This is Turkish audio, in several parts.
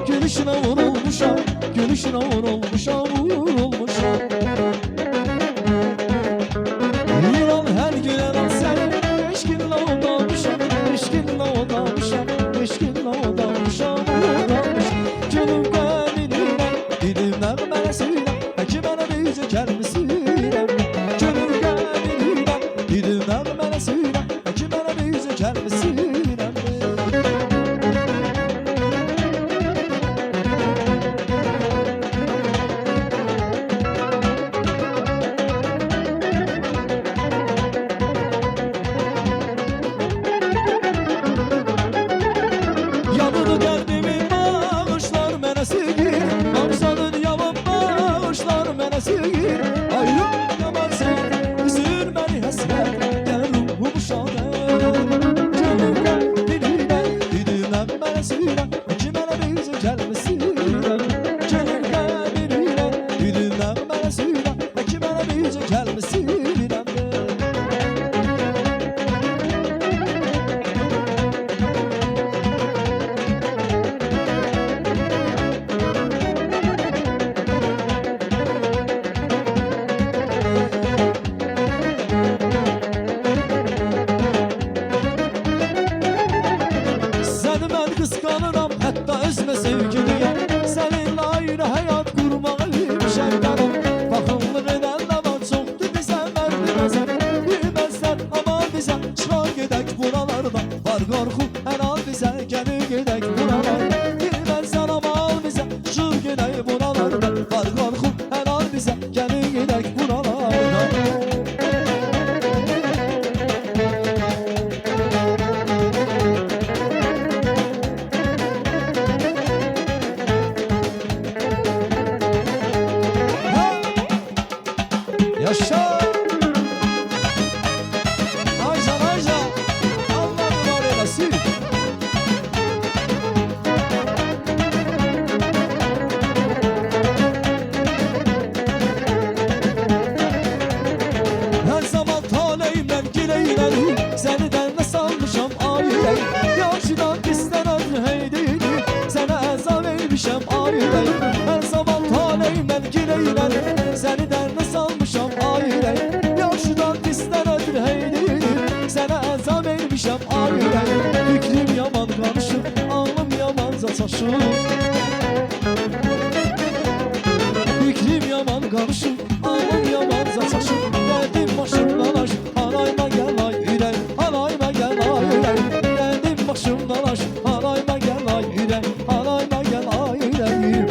Gülüşüne vurulmuşam, gülüşüne vurulmuşam, vurulmuşam. İnan her gülen sen, eşkinle odamışam, eşkinle odamışam, eşkinle odamışam, odamışam. Gülüm geldiğine, dilimden bana söyle, belki bana diyecek gelmesin. Gülüm geldiğine, dilimden bana söyle, belki bana diyecek gelmesin. Kıskanıram hatta özme sevgiliyem. Seninle ayrı hayat kurmağı şerdanım. Bakımlı bedenle var çoktu bize vermezem. Bilmezsen ama bize çıkar gidek buralarda. Var korku herhal bize gene gidek buralarda. Bilmezsen ama bize çıkar gidek buralarda. Var korku herhal bize gene gidek buralarda. Yaşa! Ayza ayza! Allah'ım arayası! Her zaman taleyimden gireylerim. Seniden ne sanmışam ailey. Yaşıdan istenen heydeydi. Sana eza vermişem ailey. Her zaman taleyimden gireylerim. Seniden ne sanmışam ailey. Yaşıdan istenen heydeydi. Sana eza vermişem ailey. Fikrim yaman karışım, alnım yamanca saçım. Fikrim yaman karışım, alnım yamanca saçım. Geldim başımdan aş, anayma gel ay yürek. Anayma gel ay yürek. Geldim başımdan aş, anayma gel ay yürek. Anayma gel ay yürek.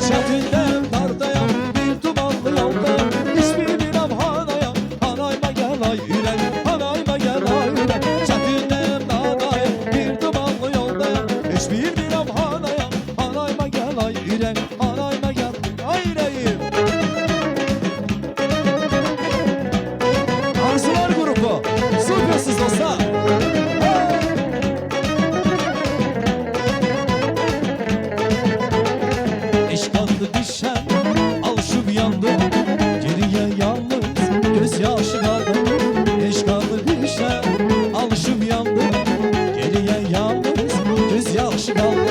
Çetinden dardayam, bir dumanlı yoldayam. Hiçbir biram hanayam, anayma gel ay yürek. Anayma gel ay yürek. Çetinden dardayam, bir dumanlı yoldayam. Hiçbir biram hanayam, anayma gel ay yürek. Anayma gel ay yüreğim. Arzular grubu, süpersiz olsa. Eşkanlı düşen, alışıp yandım. Geriye yalnız, gözyaşı kaldı. Eşkanlı düşen, alışıp yandım. Geriye yalnız, gözyaşı kaldı.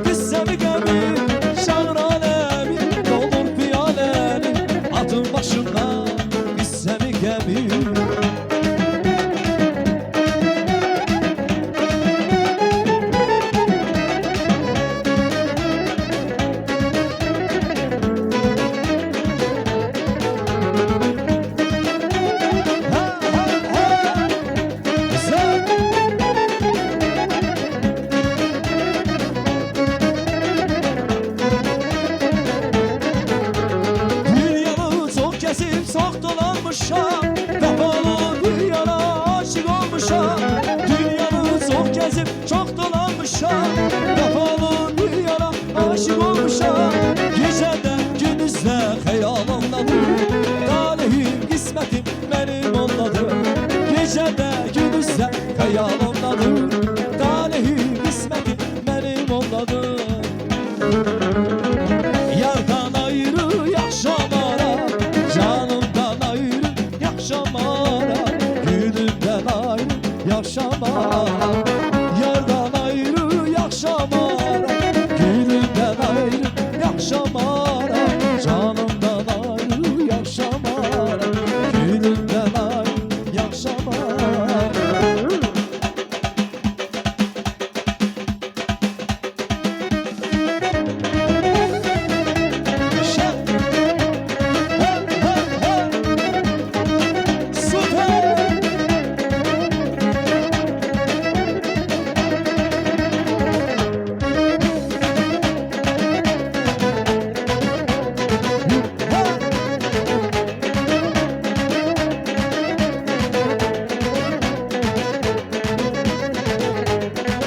Kıssemi gəmi şağır alemi dolur piyaleni atın başında kıssemi gəmi Çok dolanmışam, kapalı dünyana aşık olmuşam. Dünyanı çok gezip çok dolanmışam, kapalı dünyana aşık olmuşam. Geceden gündüzle hayalımdadır, talihim kısmetim benim ondadır. Gecede gündüzle hayalımdadır, talihim kısmetim benim ondadır. Yardan ayrı yaşamara, canımdan ayrı yaşamara, gülümden ayrı yaşamara. Yardan ayrı yaşamara, gülümden ayrı yaşamara, canımdan ayrı yaşamara, gülümden ayrı yaşamara.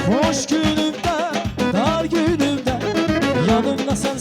Hoş günümde, dar günümde yanımda sen